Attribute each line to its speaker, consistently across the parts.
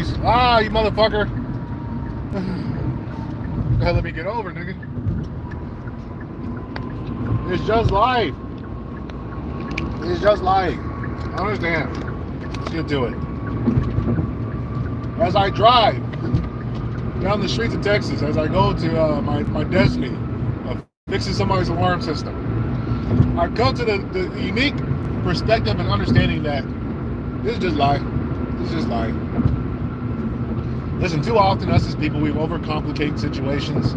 Speaker 1: police. Ah, you motherfucker. Let me get over, nigga. It's just life. It's just life. I understand. Let's get to it. As I drive down the streets of Texas, as I go to my destiny of fixing somebody's alarm system, I come to the unique perspective and understanding that this is just life. This is just life. Listen, too often us as people, we overcomplicate situations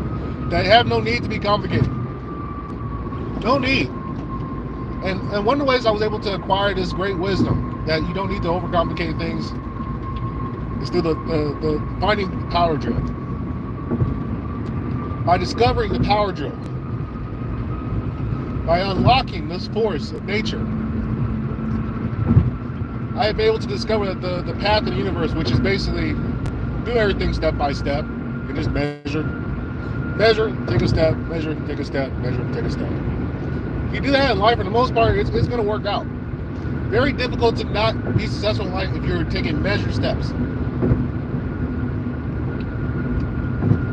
Speaker 1: that have no need to be complicated. No need. And one of the ways I was able to acquire this great wisdom that you don't need to overcomplicate things is through the finding the power drill. By discovering the power drill, by unlocking this force of nature, I have been able to discover that the path of the universe, which is basically do everything step by step, and just measure, take a step, measure, take a step, measure, take a step. If you do that in life, for the most part, it's going to work out. Very difficult to not be successful in life if you're taking measured steps.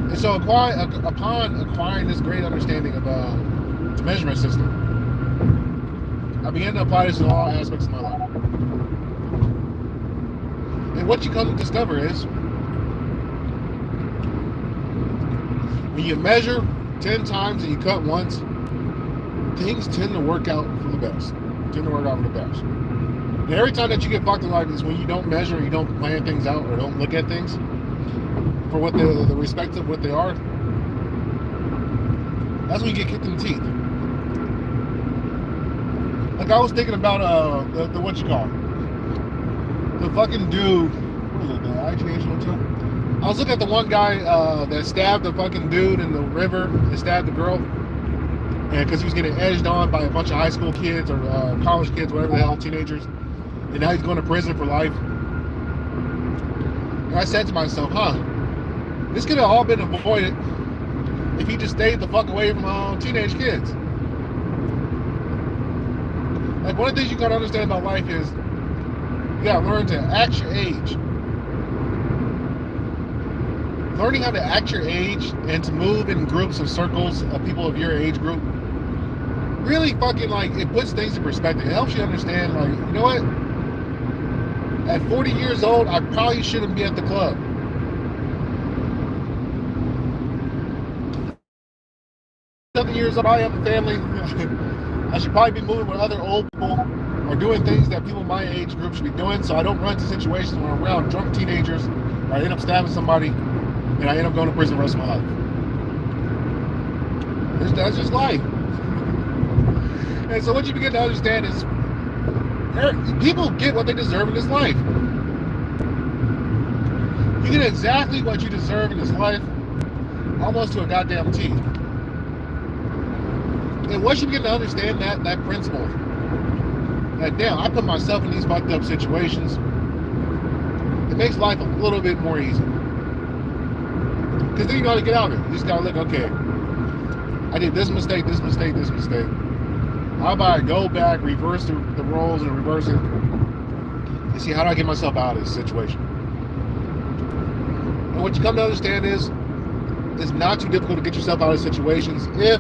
Speaker 1: And so upon acquiring this great understanding of the measurement system, I began to apply this in all aspects of my life. And what you come to discover is, when you measure 10 times and you cut once, things tend to work out for the best. And every time that you get fucked in life is when you don't measure, you don't plan things out, or don't look at things for what the respect of what they are. That's when you get kicked in the teeth. Like I was thinking about the what you call it, the fucking dude. What is it? The IGH Hotel. I was looking at the one guy that stabbed the fucking dude in the river and stabbed the girl, and because he was getting edged on by a bunch of high school kids or college kids, whatever the hell, teenagers, and now he's going to prison for life. And I said to myself, this could have all been avoided if he just stayed the fuck away from teenage kids. Like, one of the things you gotta understand about life is you gotta learn to act your age. Learning how to act your age and to move in groups of circles of people of your age group really fucking, like, it puts things in perspective. It helps you understand, like, you know what? At 40 years old, I probably shouldn't be at the club. Years old, I have a family. I should probably be moving with other old people or doing things that people my age group should be doing, so I don't run into situations where I'm around drunk teenagers, or I end up stabbing somebody, and I end up going to prison the rest of my life. That's just life. And so what you begin to understand is people get what they deserve in this life. You get exactly what you deserve in this life, almost to a goddamn T. And once you begin to understand that principle, that damn, I put myself in these fucked up situations, it makes life a little bit more easy. Because then you know how to get out of it. You just gotta look, okay, I did this mistake. How about I go back, reverse the roles and reverse it, and see how do I get myself out of this situation. And what you come to understand is, it's not too difficult to get yourself out of situations if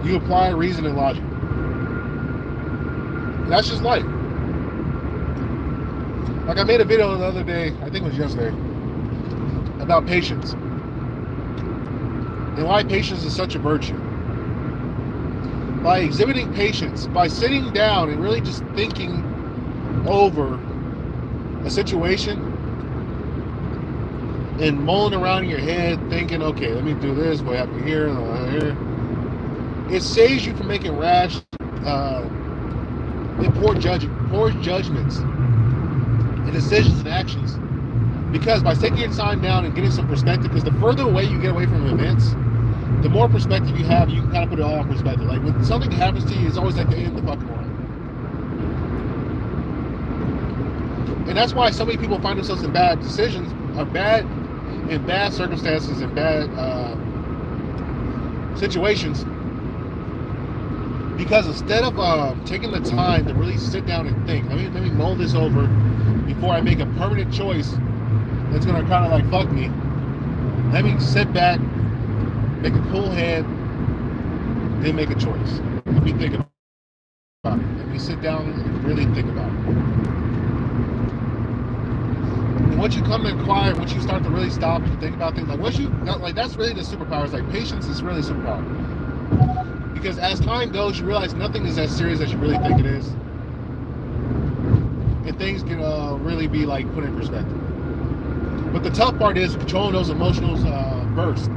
Speaker 1: you apply reason and logic. And that's just life. Like, I made a video the other day, I think it was yesterday, about patience. And why patience is such a virtue. By exhibiting patience, by sitting down and really just thinking over a situation and mulling around in your head, thinking, okay, let me do this, what happened here, here. It saves you from making rash, poor judgments and decisions and actions. Because by taking your time down and getting some perspective, because the further away you get away from events, the more perspective you have, you can kind of put it all in perspective. Like, when something happens to you, it's always like the end of the fucking world. And that's why so many people find themselves in bad decisions, in bad circumstances, and bad situations. Because instead of taking the time to really sit down and think, let me mull this over before I make a permanent choice that's gonna kind of like fuck me. Let me sit back, make a cool head, then make a choice. Let me think about it. Let me sit down and really think about it. And once you come in quiet, once you start to really stop and think about things, like once you, like that's really the superpower. It's like patience is really superpower. Because as time goes, you realize nothing is as serious as you really think it is. And things can really be like put in perspective. But the tough part is controlling those emotional bursts.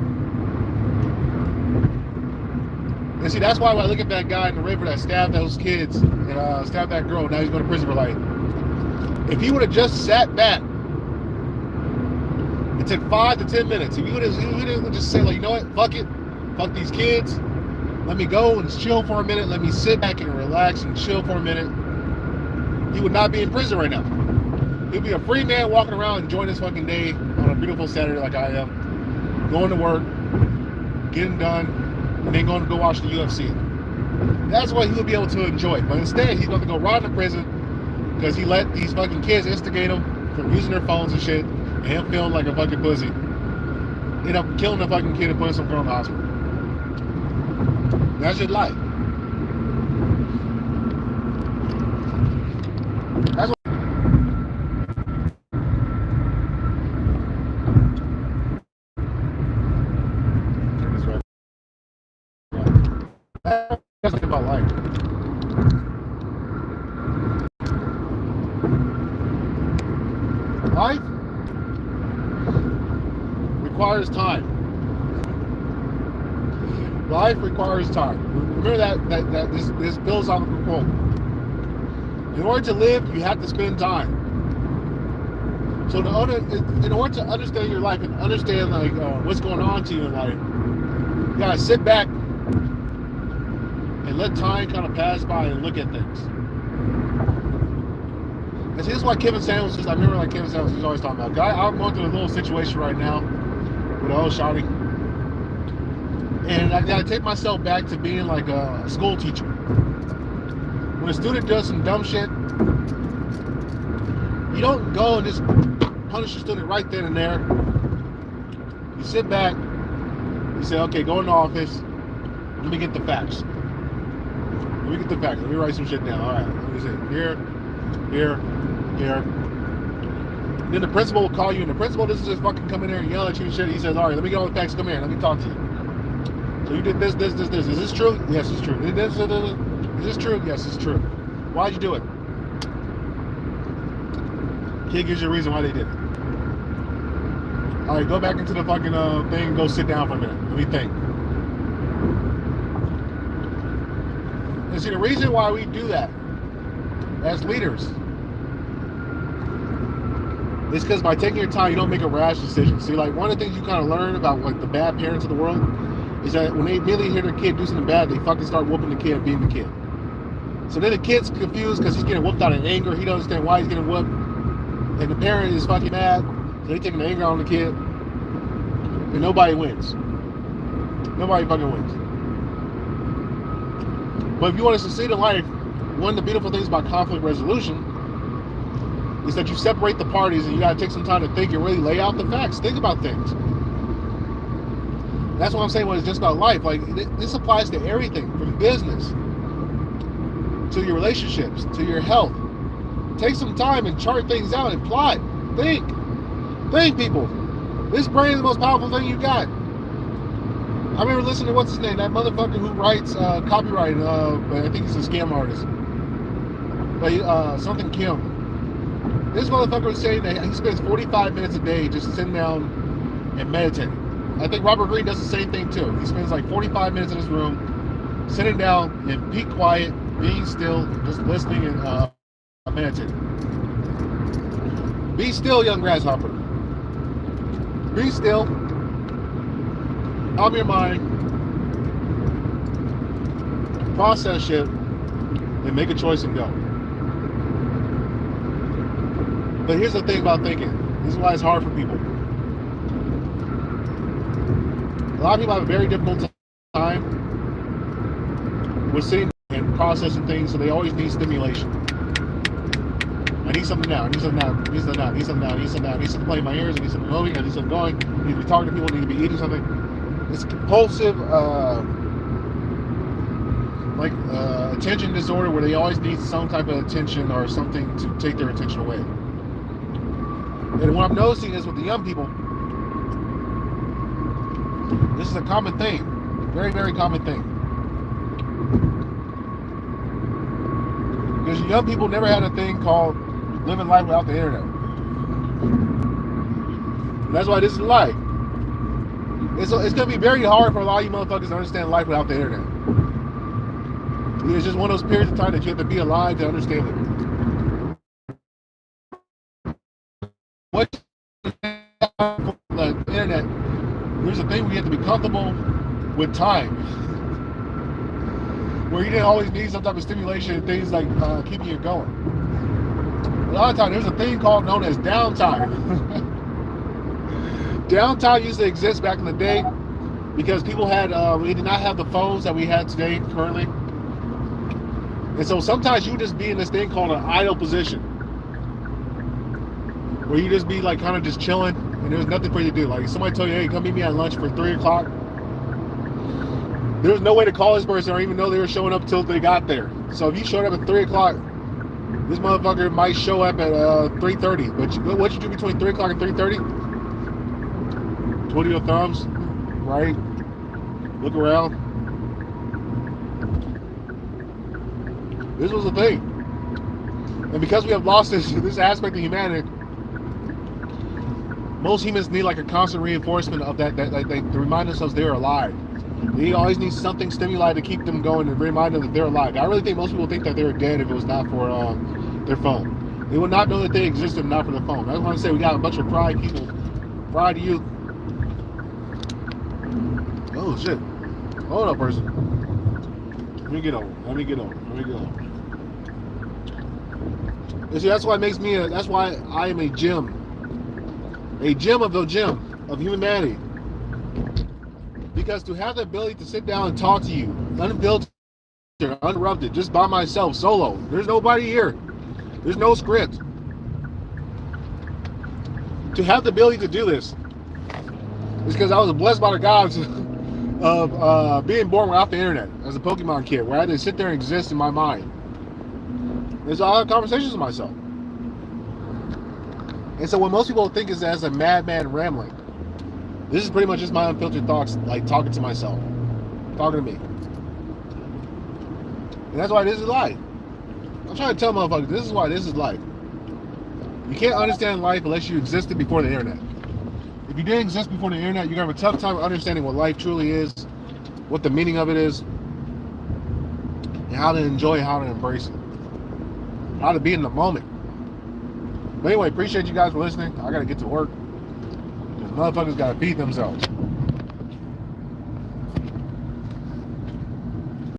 Speaker 1: And see, that's why when I look at that guy in the river that stabbed those kids and stabbed that girl, now he's going to prison for life. If he would have just sat back, it took 5 to 10 minutes. If he would have just said, like, you know what, fuck it, fuck these kids, let me go and chill for a minute, let me sit back and relax and chill for a minute, he would not be in prison right now. He'd be a free man walking around enjoying his fucking day on a beautiful Saturday like I am, going to work, getting done, and then going to go watch the UFC. That's what he would be able to enjoy. But instead, he's going to go right into prison because he let these fucking kids instigate him from using their phones and shit, and him feeling like a fucking pussy. End up killing the fucking kid and putting some girl in the hospital. That's just life. That's what. That's about life. Life requires time. Life requires time. Remember that this philosophical quote. In order to live, you have to spend time. So in order to understand your life and understand like what's going on to you in life, you gotta sit back and let time kind of pass by and look at things. And see, this is why Kevin Samuels, I remember like Kevin Samuels was always talking about, I'm going through a little situation right now with a old shawty. And I gotta take myself back to being like a school teacher. When a student does some dumb shit, you don't go and just punish the student right then and there. You sit back, you say, okay, go in the office, let me get the facts. Let me get the facts. Let me write some shit down. All right, let me see. Here. Then the principal will call you, and the principal doesn't just fucking come in there and yell at you and shit. He says, all right, let me get all the facts. Come here. Let me talk to you. So you did this. Is this true? Yes, it's true. Is this true? Yes, it's true. Why'd you do it? Kid gives you a reason why they did it. All right, go back into the fucking thing and go sit down for a minute. Let me think. And see, the reason why we do that as leaders is because by taking your time, you don't make a rash decision. See, like one of the things you kind of learn about like the bad parents of the world is that when they immediately hear their kid do something bad, they fucking start whooping the kid and beating the kid. So then the kid's confused because he's getting whooped out of anger. He doesn't understand why he's getting whooped. And the parent is fucking mad. So they taking the anger on the kid. And nobody wins. Nobody fucking wins. But if you want to succeed in life, one of the beautiful things about conflict resolution is that you separate the parties and you gotta take some time to think and really lay out the facts. Think about things. That's what I'm saying when it's just about life. Like this applies to everything from business to your relationships to your health. Take some time and chart things out and plot. Think, people. This brain is the most powerful thing you got. I remember listening to what's his name, that motherfucker who writes copyright. I think he's a scam artist. But something Kim. This motherfucker was saying that he spends 45 minutes a day just sitting down and meditating. I think Robert Greene does the same thing too. He spends like 45 minutes in his room, sitting down in peak quiet, being still, just listening and meditating. Be still, young grasshopper. Be still. Calm your mind. Process shit. And make a choice and go. But here's the thing about thinking. This is why it's hard for people. A lot of people have a very difficult time with sitting and processing things, so they always need stimulation. I I need something now. I need something now. I need something now. I need something now. I need something now. I need something to play in my ears. I need something moving. I need something going. I need to be talking to people. I need to be eating something. It's compulsive, attention disorder where they always need some type of attention or something to take their attention away. And what I'm noticing is with the young people, this is a common thing. Very, very common thing. Because young people never had a thing called living life without the internet. And that's why this is life. It's going to be very hard for a lot of you motherfuckers to understand life without the internet. It's just one of those periods of time that you have to be alive to understand it. What the internet, there's a thing where you have to be comfortable with time. Where you didn't always need some type of stimulation and things like keeping you going. A lot of times there's a thing called known as downtime. Downtime used to exist back in the day because people had, we did not have the phones that we have today currently. And so sometimes you just be in this thing called an idle position. Where you just be like kind of just chilling and there's nothing for you to do. Like somebody told you, hey, come meet me at lunch for 3 o'clock. There was no way to call this person or even know they were showing up till they got there. So if you showed up at 3 o'clock, this motherfucker might show up at 3:30. But what you do between 3 o'clock and 3:30? Twiddle your thumbs, right? Look around. This was the thing. And because we have lost this aspect of humanity, most humans need like a constant reinforcement of that to remind themselves they're alive. They always need something stimuli to keep them going and remind them that they're alive. I really think most people think that they were dead if it was not for their phone. They would not know that they existed if not for their phone. I just want to say we got a bunch of fried people, fried youth. Oh shit! Hold up, person. Let me get over. You see, that's why it makes me. That's why I am a gem of the gem of humanity. Because to have the ability to sit down and talk to you, unfiltered, uninterrupted, just by myself, solo. There's nobody here. There's no script. To have the ability to do this is because I was blessed by the gods of being born without the internet as a Pokemon kid, where I had to sit there and exist in my mind. And so I have conversations with myself. And so what most people think is as a madman rambling, this is pretty much just my unfiltered thoughts, like talking to myself, talking to me. And that's why this is life. I'm trying to tell motherfuckers, this is why this is life. You can't understand life unless you existed before the internet. If you didn't exist before the internet, you're going to have a tough time understanding what life truly is, what the meaning of it is, and how to enjoy it, how to embrace it, how to be in the moment. But anyway, appreciate you guys for listening. I got to get to work. Motherfuckers gotta feed themselves.